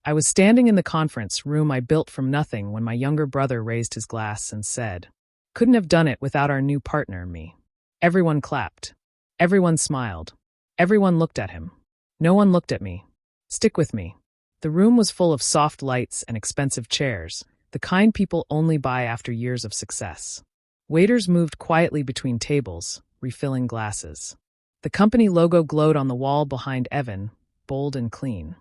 I was standing in the conference room I built from nothing when my younger brother raised his glass and said, "Couldn't have done it without our new partner, me." Everyone clapped. Everyone smiled. Everyone looked at him. No one looked at me. Stick with me. The room was full of soft lights and expensive chairs, the kind people only buy after years of success. Waiters moved quietly between tables, refilling glasses. The company logo glowed on the wall behind Evan, bold and clean.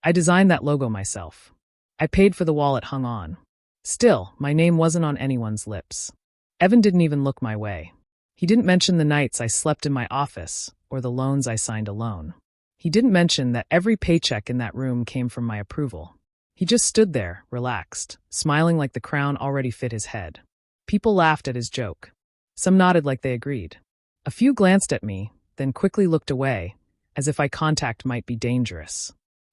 I designed that logo myself. I paid for the wall it hung on. Still, my name wasn't on anyone's lips. Evan didn't even look my way. He didn't mention the nights I slept in my office or the loans I signed alone. He didn't mention that every paycheck in that room came from my approval. He just stood there, relaxed, smiling like the crown already fit his head. People laughed at his joke. Some nodded like they agreed. A few glanced at me, then quickly looked away, as if eye contact might be dangerous.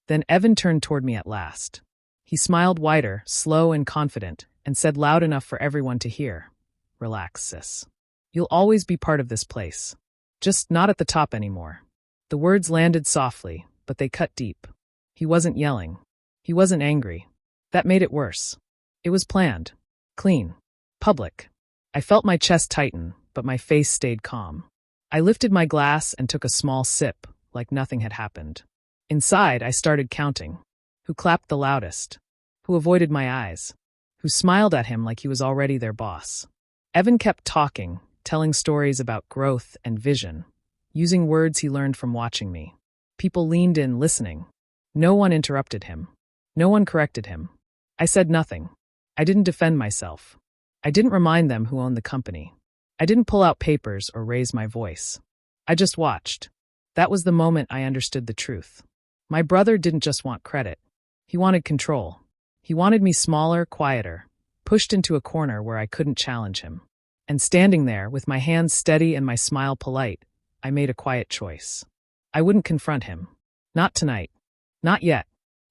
Then Evan turned toward me at last. He smiled wider, slow and confident, and said loud enough for everyone to hear, "Relax, sis. You'll always be part of this place. Just not at the top anymore." The words landed softly, but they cut deep. He wasn't yelling. He wasn't angry. That made it worse. It was planned. Clean. Public. I felt my chest tighten, but my face stayed calm. I lifted my glass and took a small sip, like nothing had happened. Inside, I started counting. Who clapped the loudest? Who avoided my eyes? Who smiled at him like he was already their boss? Evan kept talking, telling stories about growth and vision, using words he learned from watching me. People leaned in, listening. No one interrupted him. No one corrected him. I said nothing. I didn't defend myself. I didn't remind them who owned the company. I didn't pull out papers or raise my voice. I just watched. That was the moment I understood the truth. My brother didn't just want credit. He wanted control. He wanted me smaller, quieter, pushed into a corner where I couldn't challenge him. And standing there, with my hands steady and my smile polite, I made a quiet choice. I wouldn't confront him. Not tonight. Not yet.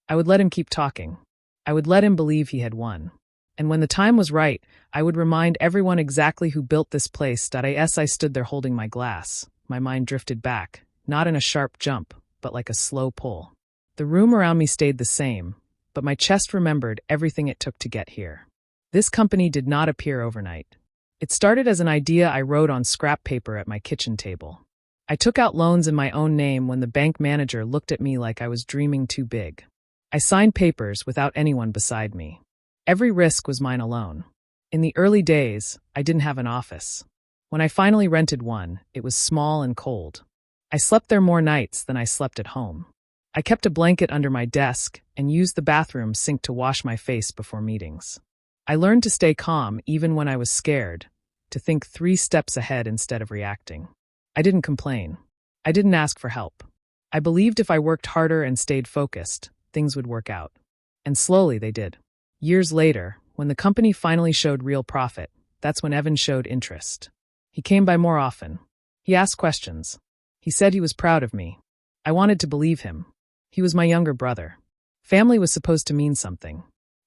I would let him keep talking. I would let him believe he had won. And when the time was right, I would remind everyone exactly who built this place. I stood there holding my glass. My mind drifted back, not in a sharp jump, but like a slow pull. The room around me stayed the same, but my chest remembered everything it took to get here. This company did not appear overnight. It started as an idea I wrote on scrap paper at my kitchen table. I took out loans in my own name when the bank manager looked at me like I was dreaming too big. I signed papers without anyone beside me. Every risk was mine alone. In the early days, I didn't have an office. When I finally rented one, it was small and cold. I slept there more nights than I slept at home. I kept a blanket under my desk and used the bathroom sink to wash my face before meetings. I learned to stay calm even when I was scared, to think 3 steps ahead instead of reacting. I didn't complain. I didn't ask for help. I believed if I worked harder and stayed focused, things would work out. And slowly they did. Years later, when the company finally showed real profit, that's when Evan showed interest. He came by more often. He asked questions. He said he was proud of me. I wanted to believe him. He was my younger brother. Family was supposed to mean something.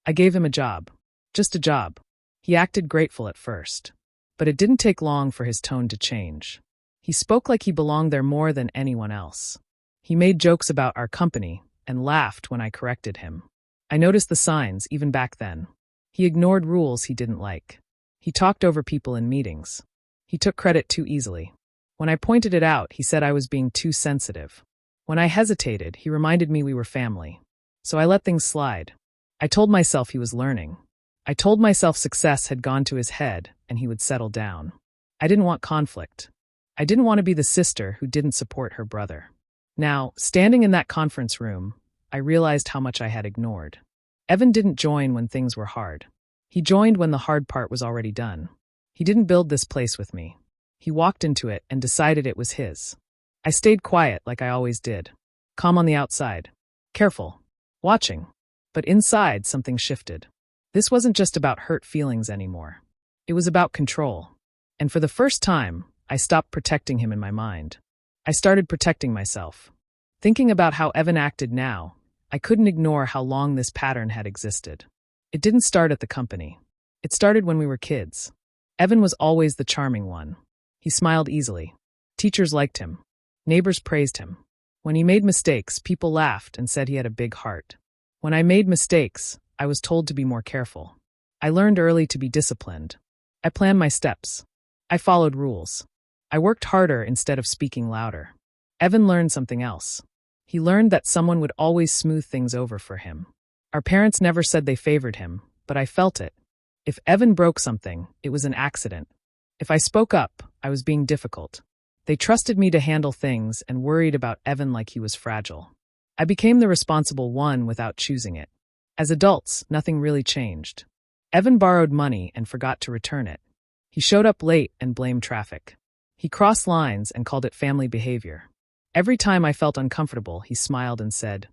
I gave him a job. Just a job. He acted grateful at first. But it didn't take long for his tone to change. He spoke like he belonged there more than anyone else. He made jokes about our company and laughed when I corrected him. I noticed the signs even back then. He ignored rules he didn't like. He talked over people in meetings. He took credit too easily. When I pointed it out, he said I was being too sensitive. When I hesitated, he reminded me we were family. So I let things slide. I told myself he was learning. I told myself success had gone to his head and he would settle down. I didn't want conflict. I didn't want to be the sister who didn't support her brother. Now, standing in that conference room, I realized how much I had ignored. Evan didn't join when things were hard. He joined when the hard part was already done. He didn't build this place with me. He walked into it and decided it was his. I stayed quiet like I always did. Calm on the outside. Careful. Watching. But inside, something shifted. This wasn't just about hurt feelings anymore. It was about control. And for the first time, I stopped protecting him in my mind. I started protecting myself. Thinking about how Evan acted now, I couldn't ignore how long this pattern had existed. It didn't start at the company. It started when we were kids. Evan was always the charming one. He smiled easily. Teachers liked him. Neighbors praised him. When he made mistakes, people laughed and said he had a big heart. When I made mistakes, I was told to be more careful. I learned early to be disciplined. I planned my steps. I followed rules. I worked harder instead of speaking louder. Evan learned something else. He learned that someone would always smooth things over for him. Our parents never said they favored him, but I felt it. If Evan broke something, it was an accident. If I spoke up, I was being difficult. They trusted me to handle things and worried about Evan like he was fragile. I became the responsible one without choosing it. As adults, nothing really changed. Evan borrowed money and forgot to return it. He showed up late and blamed traffic. He crossed lines and called it family behavior. Every time I felt uncomfortable, he smiled and said,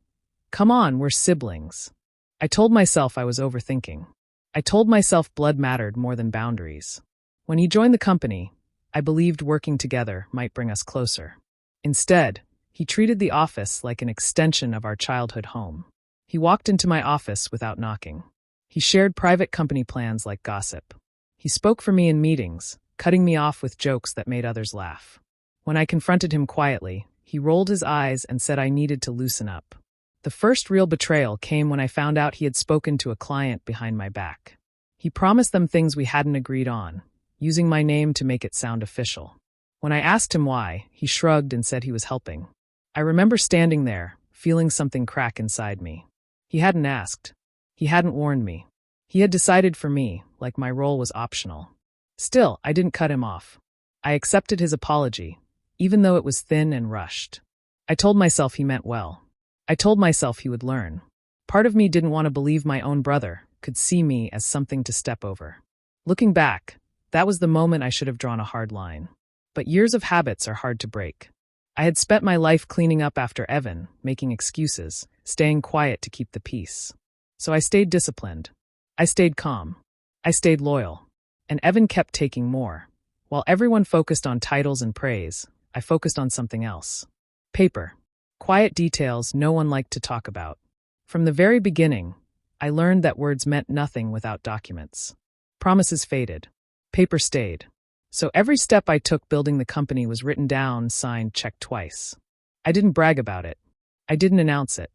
"Come on, we're siblings." I told myself I was overthinking. I told myself blood mattered more than boundaries. When he joined the company, I believed working together might bring us closer. Instead, he treated the office like an extension of our childhood home. He walked into my office without knocking. He shared private company plans like gossip. He spoke for me in meetings, cutting me off with jokes that made others laugh. When I confronted him quietly, he rolled his eyes and said I needed to loosen up. The first real betrayal came when I found out he had spoken to a client behind my back. He promised them things we hadn't agreed on, using my name to make it sound official. When I asked him why, he shrugged and said he was helping. I remember standing there, feeling something crack inside me. He hadn't asked. He hadn't warned me. He had decided for me, like my role was optional. Still, I didn't cut him off. I accepted his apology, even though it was thin and rushed. I told myself he meant well. I told myself he would learn. Part of me didn't want to believe my own brother could see me as something to step over. Looking back, that was the moment I should have drawn a hard line. But years of habits are hard to break. I had spent my life cleaning up after Evan, making excuses, staying quiet to keep the peace. So I stayed disciplined. I stayed calm. I stayed loyal. And Evan kept taking more. While everyone focused on titles and praise, I focused on something else. Paper. Quiet details no one liked to talk about. From the very beginning, I learned that words meant nothing without documents. Promises faded. Paper stayed. So every step I took building the company was written down, signed, checked twice. I didn't brag about it. I didn't announce it.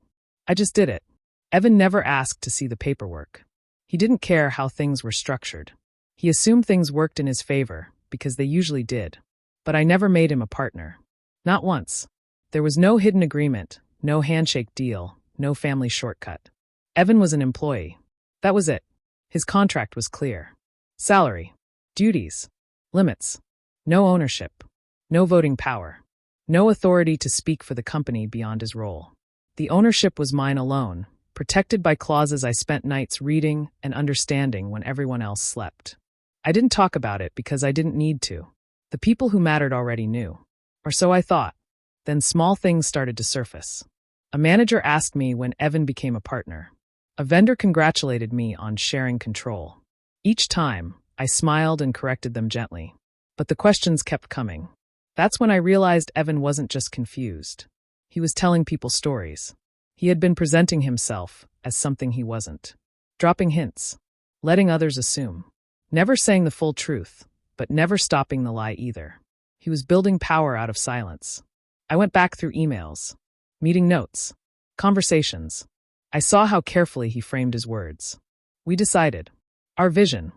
I just did it. Evan never asked to see the paperwork. He didn't care how things were structured. He assumed things worked in his favor, because they usually did. But I never made him a partner. Not once. There was no hidden agreement, no handshake deal, no family shortcut. Evan was an employee. That was it. His contract was clear. Salary. Duties. Limits. No ownership. No voting power. No authority to speak for the company beyond his role. The ownership was mine alone, protected by clauses I spent nights reading and understanding when everyone else slept. I didn't talk about it because I didn't need to. The people who mattered already knew. Or so I thought. Then small things started to surface. A manager asked me when Evan became a partner. A vendor congratulated me on sharing control. Each time, I smiled and corrected them gently. But the questions kept coming. That's when I realized Evan wasn't just confused. He was telling people stories. He had been presenting himself as something he wasn't. Dropping hints. Letting others assume. Never saying the full truth, but never stopping the lie either. He was building power out of silence. I went back through emails, meeting notes, conversations. I saw how carefully he framed his words. We decided. Our vision.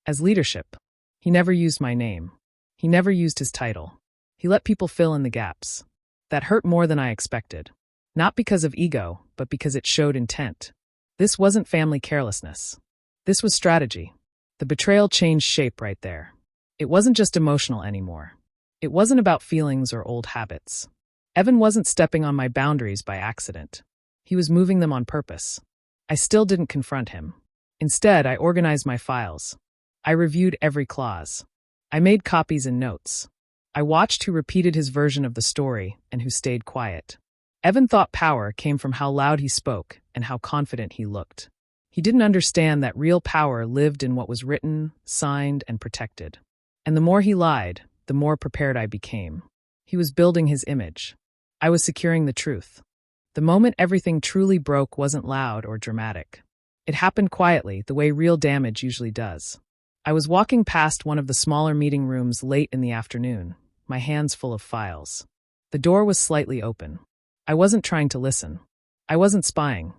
As leadership. He never used my name. He never used his title. He let people fill in the gaps. That hurt more than I expected. Not because of ego, but because it showed intent. This wasn't family carelessness. This was strategy. The betrayal changed shape right there. It wasn't just emotional anymore. It wasn't about feelings or old habits. Evan wasn't stepping on my boundaries by accident. He was moving them on purpose. I still didn't confront him. Instead, I organized my files. I reviewed every clause. I made copies and notes. I watched who repeated his version of the story and who stayed quiet. Evan thought power came from how loud he spoke and how confident he looked. He didn't understand that real power lived in what was written, signed, and protected. And the more he lied, the more prepared I became. He was building his image. I was securing the truth. The moment everything truly broke wasn't loud or dramatic. It happened quietly, the way real damage usually does. I was walking past one of the smaller meeting rooms late in the afternoon, my hands full of files. The door was slightly open. I wasn't trying to listen. I wasn't spying.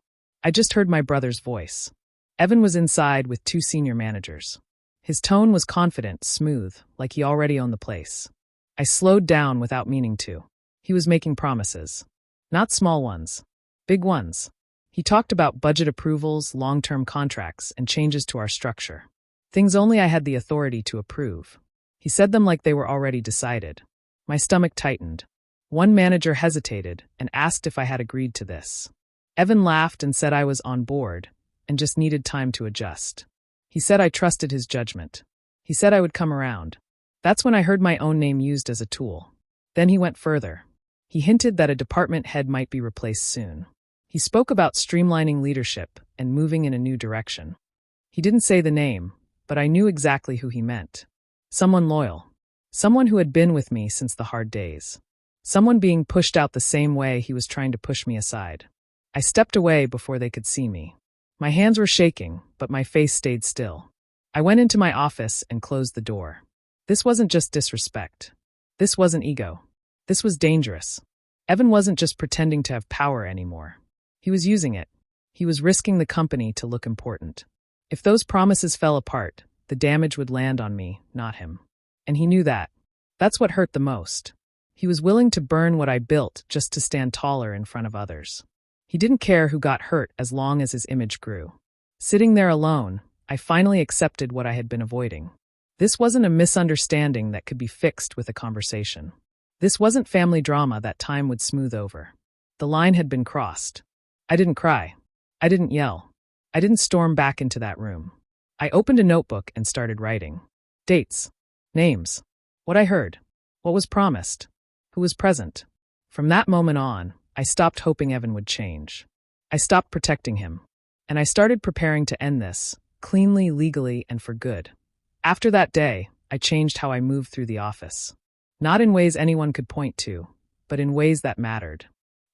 I just heard my brother's voice. Evan was inside with two senior managers. His tone was confident, smooth, like he already owned the place. I slowed down without meaning to. He was making promises. Not small ones. Big ones. He talked about budget approvals, long-term contracts, and changes to our structure. Things only I had the authority to approve. He said them like they were already decided. My stomach tightened. One manager hesitated and asked if I had agreed to this. Evan laughed and said I was on board and just needed time to adjust. He said I trusted his judgment. He said I would come around. That's when I heard my own name used as a tool. Then he went further. He hinted that a department head might be replaced soon. He spoke about streamlining leadership and moving in a new direction. He didn't say the name, but I knew exactly who he meant. Someone loyal. Someone who had been with me since the hard days. Someone being pushed out the same way he was trying to push me aside. I stepped away before they could see me. My hands were shaking, but my face stayed still. I went into my office and closed the door. This wasn't just disrespect. This wasn't ego. This was dangerous. Evan wasn't just pretending to have power anymore. He was using it. He was risking the company to look important. If those promises fell apart, the damage would land on me, not him. And he knew that. That's what hurt the most. He was willing to burn what I built just to stand taller in front of others. He didn't care who got hurt as long as his image grew. Sitting there alone, I finally accepted what I had been avoiding. This wasn't a misunderstanding that could be fixed with a conversation. This wasn't family drama that time would smooth over. The line had been crossed. I didn't cry. I didn't yell. I didn't storm back into that room. I opened a notebook and started writing. Dates. Names. What I heard. What was promised. Who was present. From that moment on, I stopped hoping Evan would change. I stopped protecting him. And I started preparing to end this, cleanly, legally, and for good. After that day, I changed how I moved through the office. Not in ways anyone could point to, but in ways that mattered.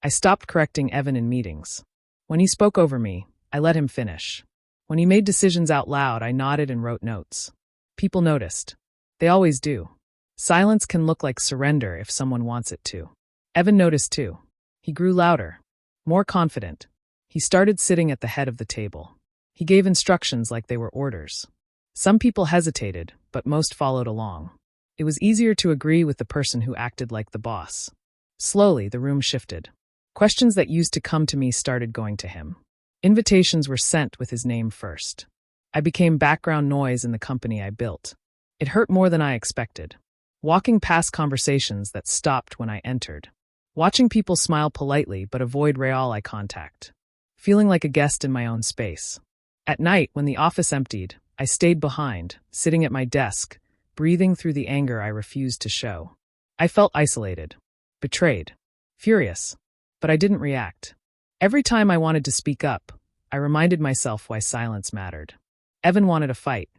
I stopped correcting Evan in meetings. When he spoke over me, I let him finish. When he made decisions out loud, I nodded and wrote notes. People noticed. They always do. Silence can look like surrender if someone wants it to. Evan noticed too. He grew louder, more confident. He started sitting at the head of the table. He gave instructions like they were orders. Some people hesitated, but most followed along. It was easier to agree with the person who acted like the boss. Slowly, the room shifted. Questions that used to come to me started going to him. Invitations were sent with his name first. I became background noise in the company I built. It hurt more than I expected. Walking past conversations that stopped when I entered. Watching people smile politely but avoid real eye contact. Feeling like a guest in my own space. At night, when the office emptied, I stayed behind, sitting at my desk, breathing through the anger I refused to show. I felt isolated, betrayed, furious, but I didn't react. Every time I wanted to speak up, I reminded myself why silence mattered. Evan wanted a fight.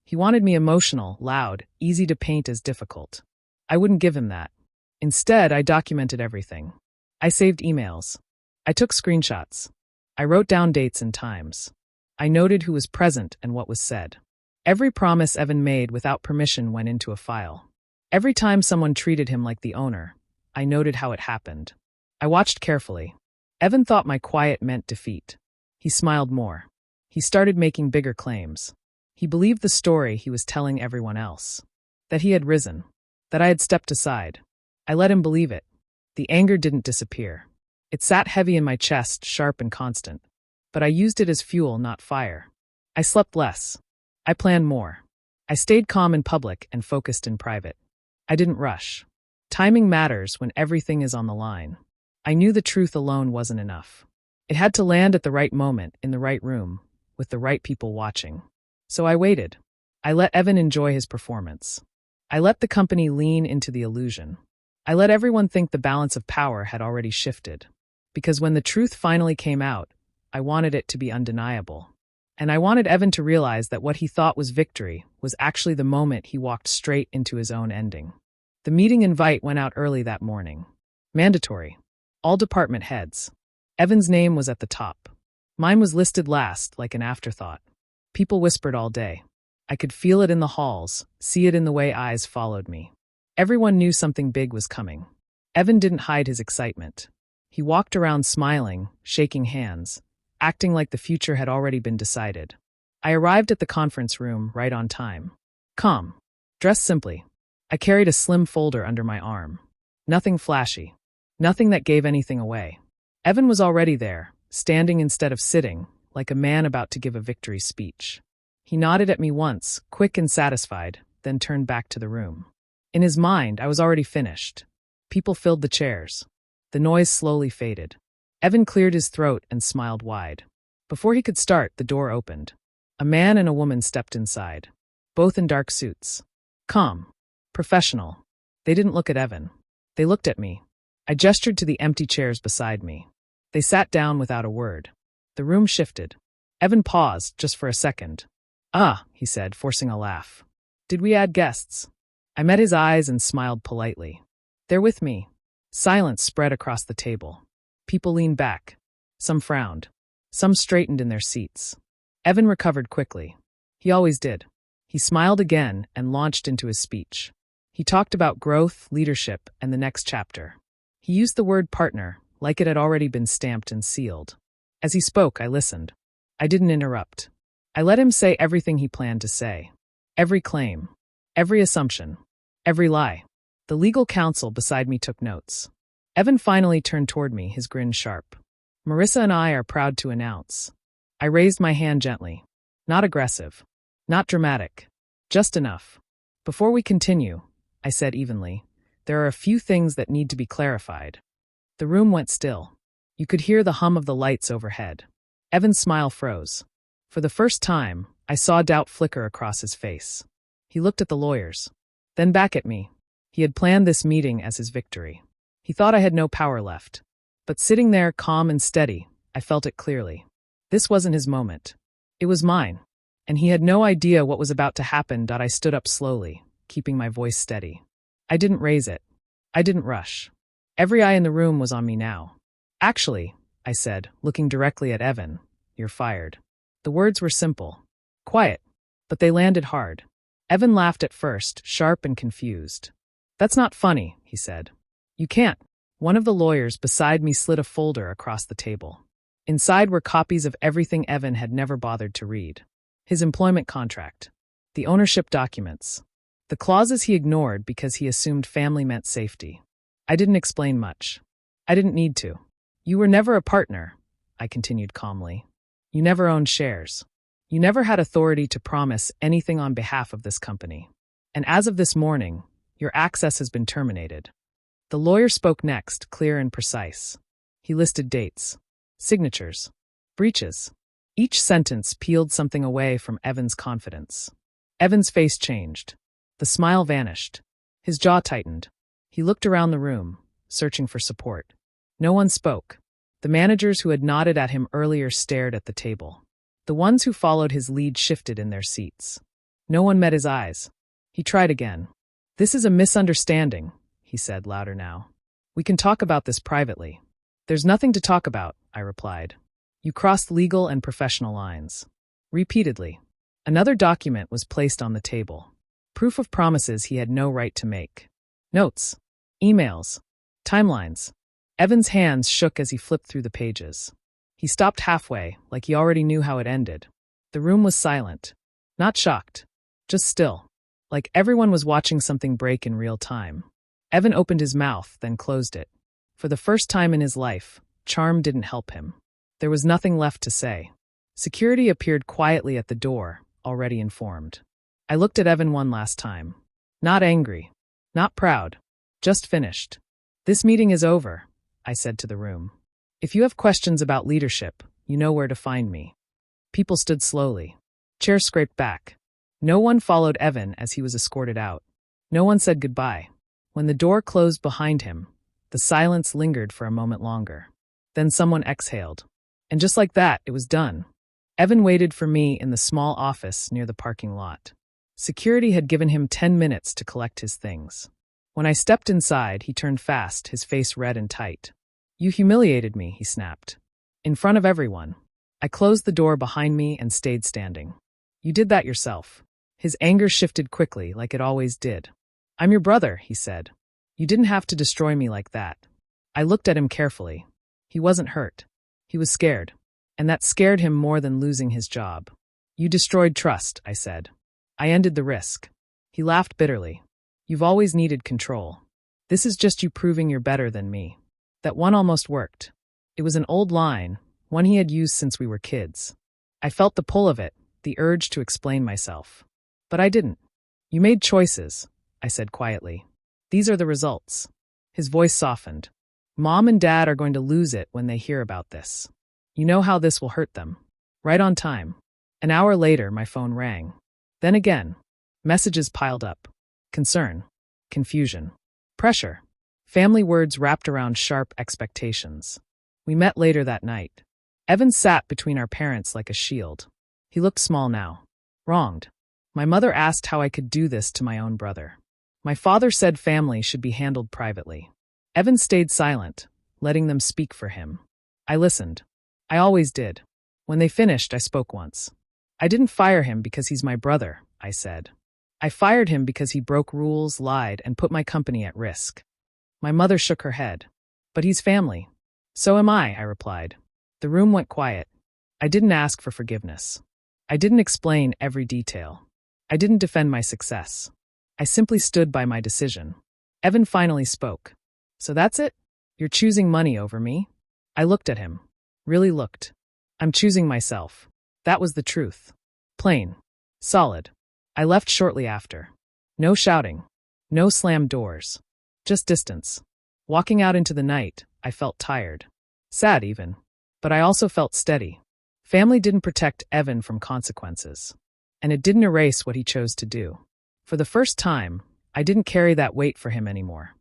He wanted me emotional, loud, easy to paint as difficult. I wouldn't give him that. Instead, I documented everything. I saved emails. I took screenshots. I wrote down dates and times. I noted who was present and what was said. Every promise Evan made without permission went into a file. Every time someone treated him like the owner, I noted how it happened. I watched carefully. Evan thought my quiet meant defeat. He smiled more. He started making bigger claims. He believed the story he was telling everyone else. That he had risen. That I had stepped aside. I let him believe it. The anger didn't disappear. It sat heavy in my chest, sharp and constant. But I used it as fuel, not fire. I slept less. I planned more. I stayed calm in public and focused in private. I didn't rush. Timing matters when everything is on the line. I knew the truth alone wasn't enough. It had to land at the right moment, in the right room, with the right people watching. So I waited. I let Evan enjoy his performance. I let the company lean into the illusion. I let everyone think the balance of power had already shifted. Because when the truth finally came out, I wanted it to be undeniable. And I wanted Evan to realize that what he thought was victory was actually the moment he walked straight into his own ending. The meeting invite went out early that morning. Mandatory. All department heads. Evan's name was at the top. Mine was listed last, like an afterthought. People whispered all day. I could feel it in the halls, see it in the way eyes followed me. Everyone knew something big was coming. Evan didn't hide his excitement. He walked around smiling, shaking hands, acting like the future had already been decided. I arrived at the conference room right on time. Calm. Dressed simply. I carried a slim folder under my arm. Nothing flashy. Nothing that gave anything away. Evan was already there, standing instead of sitting, like a man about to give a victory speech. He nodded at me once, quick and satisfied, then turned back to the room. In his mind, I was already finished. People filled the chairs. The noise slowly faded. Evan cleared his throat and smiled wide. Before he could start, the door opened. A man and a woman stepped inside, both in dark suits. Calm. Professional. They didn't look at Evan. They looked at me. I gestured to the empty chairs beside me. They sat down without a word. The room shifted. Evan paused, just for a second. "Ah," he said, forcing a laugh. "Did we add guests?" I met his eyes and smiled politely. "They're with me." Silence spread across the table. People leaned back. Some frowned. Some straightened in their seats. Evan recovered quickly. He always did. He smiled again and launched into his speech. He talked about growth, leadership, and the next chapter. He used the word partner, like it had already been stamped and sealed. As he spoke, I listened. I didn't interrupt. I let him say everything he planned to say. Every claim. Every assumption. Every lie. The legal counsel beside me took notes. Evan finally turned toward me, his grin sharp. "Marissa and I are proud to announce." I raised my hand gently. Not aggressive. Not dramatic. Just enough. "Before we continue," I said evenly, "there are a few things that need to be clarified." The room went still. You could hear the hum of the lights overhead. Evan's smile froze. For the first time, I saw doubt flicker across his face. He looked at the lawyers. Then back at me. He had planned this meeting as his victory. He thought I had no power left. But sitting there, calm and steady, I felt it clearly. This wasn't his moment. It was mine. And he had no idea what was about to happen. I stood up slowly, keeping my voice steady. I didn't raise it. I didn't rush. Every eye in the room was on me now. "Actually," I said, looking directly at Evan, "you're fired." The words were simple. Quiet. But they landed hard. Evan laughed at first, sharp and confused. "That's not funny," he said. "You can't." One of the lawyers beside me slid a folder across the table. Inside were copies of everything Evan had never bothered to read. His employment contract. The ownership documents. The clauses he ignored because he assumed family meant safety. I didn't explain much. I didn't need to. "You were never a partner," I continued calmly. "You never owned shares. You never had authority to promise anything on behalf of this company. And as of this morning, your access has been terminated." The lawyer spoke next, clear and precise. He listed dates, signatures, breaches. Each sentence peeled something away from Evan's confidence. Evan's face changed. The smile vanished. His jaw tightened. He looked around the room, searching for support. No one spoke. The managers who had nodded at him earlier stared at the table. The ones who followed his lead shifted in their seats. No one met his eyes. He tried again. "This is a misunderstanding," he said louder now. "We can talk about this privately." "There's nothing to talk about," I replied. "You crossed legal and professional lines." Repeatedly. Another document was placed on the table. Proof of promises he had no right to make. Notes. Emails. Timelines. Evan's hands shook as he flipped through the pages. He stopped halfway, like he already knew how it ended. The room was silent. Not shocked. Just still. Like everyone was watching something break in real time. Evan opened his mouth, then closed it. For the first time in his life, charm didn't help him. There was nothing left to say. Security appeared quietly at the door, already informed. I looked at Evan one last time. Not angry. Not proud. Just finished. "This meeting is over," I said to the room. "If you have questions about leadership, you know where to find me." People stood slowly. Chairs scraped back. No one followed Evan as he was escorted out. No one said goodbye. When the door closed behind him, the silence lingered for a moment longer. Then someone exhaled. And just like that, it was done. Evan waited for me in the small office near the parking lot. Security had given him 10 minutes to collect his things. When I stepped inside, he turned fast, his face red and tight. "You humiliated me," he snapped. "In front of everyone." I closed the door behind me and stayed standing. "You did that yourself." His anger shifted quickly, like it always did. "I'm your brother," he said. "You didn't have to destroy me like that." I looked at him carefully. He wasn't hurt. He was scared. And that scared him more than losing his job. You destroyed trust, I said. I ended the risk. He laughed bitterly. You've always needed control. This is just you proving you're better than me. That one almost worked. It was an old line, one he had used since we were kids. I felt the pull of it, the urge to explain myself. But I didn't. You made choices, I said quietly. These are the results. His voice softened. Mom and Dad are going to lose it when they hear about this. You know how this will hurt them. Right on time. An hour later, my phone rang. Then again. Messages piled up. Concern. Confusion. Pressure. Family words wrapped around sharp expectations. We met later that night. Evan sat between our parents like a shield. He looked small now. Wronged. My mother asked how I could do this to my own brother. My father said family should be handled privately. Evan stayed silent, letting them speak for him. I listened. I always did. When they finished, I spoke once. I didn't fire him because he's my brother, I said. I fired him because he broke rules, lied, and put my company at risk. My mother shook her head. But he's family. So am I replied. The room went quiet. I didn't ask for forgiveness. I didn't explain every detail. I didn't defend my success. I simply stood by my decision. Evan finally spoke. So that's it? You're choosing money over me? I looked at him. Really looked. I'm choosing myself. That was the truth. Plain. Solid. I left shortly after. No shouting. No slammed doors. Just distance. Walking out into the night, I felt tired. Sad even. But I also felt steady. Family didn't protect Evan from consequences. And it didn't erase what he chose to do. For the first time, I didn't carry that weight for him anymore.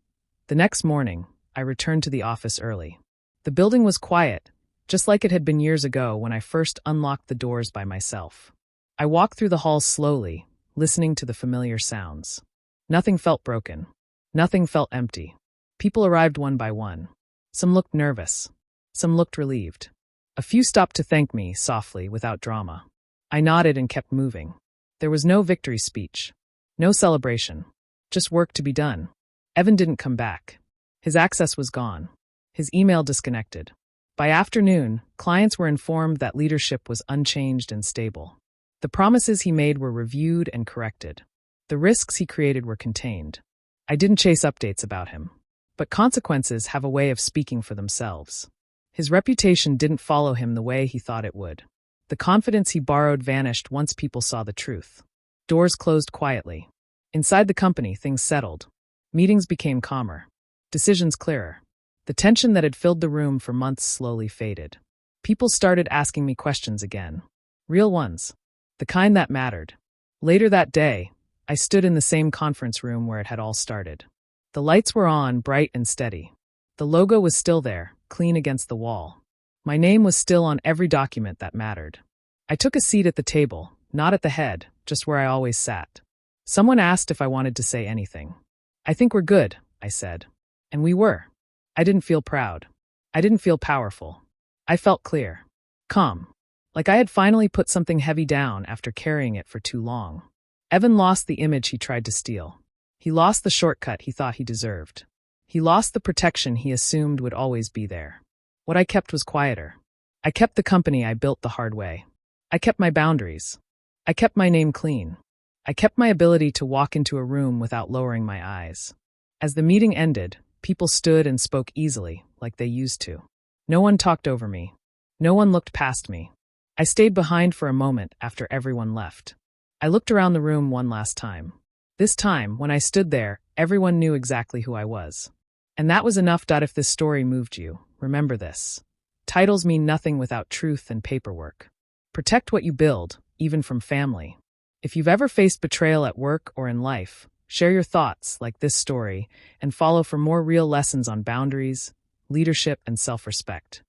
The next morning, I returned to the office early. The building was quiet, just like it had been years ago when I first unlocked the doors by myself. I walked through the halls slowly, listening to the familiar sounds. Nothing felt broken. Nothing felt empty. People arrived one by one. Some looked nervous. Some looked relieved. A few stopped to thank me, softly, without drama. I nodded and kept moving. There was no victory speech. No celebration. Just work to be done. Evan didn't come back. His access was gone. His email disconnected. By afternoon, clients were informed that leadership was unchanged and stable. The promises he made were reviewed and corrected. The risks he created were contained. I didn't chase updates about him. But consequences have a way of speaking for themselves. His reputation didn't follow him the way he thought it would. The confidence he borrowed vanished once people saw the truth. Doors closed quietly. Inside the company, things settled. Meetings became calmer. Decisions clearer. The tension that had filled the room for months slowly faded. People started asking me questions again. Real ones. The kind that mattered. Later that day, I stood in the same conference room where it had all started. The lights were on, bright and steady. The logo was still there, clean against the wall. My name was still on every document that mattered. I took a seat at the table, not at the head, just where I always sat. Someone asked if I wanted to say anything. I think we're good, I said. And we were. I didn't feel proud. I didn't feel powerful. I felt clear. Calm. Like I had finally put something heavy down after carrying it for too long. Evan lost the image he tried to steal. He lost the shortcut he thought he deserved. He lost the protection he assumed would always be there. What I kept was quieter. I kept the company I built the hard way. I kept my boundaries. I kept my name clean. I kept my ability to walk into a room without lowering my eyes. As the meeting ended, people stood and spoke easily, like they used to. No one talked over me. No one looked past me. I stayed behind for a moment after everyone left. I looked around the room one last time. This time, when I stood there, everyone knew exactly who I was. And that was enough. If this story moved you, remember this. Titles mean nothing without truth and paperwork. Protect what you build, even from family. If you've ever faced betrayal at work or in life, share your thoughts, like this story, and follow for more real lessons on boundaries, leadership, and self-respect.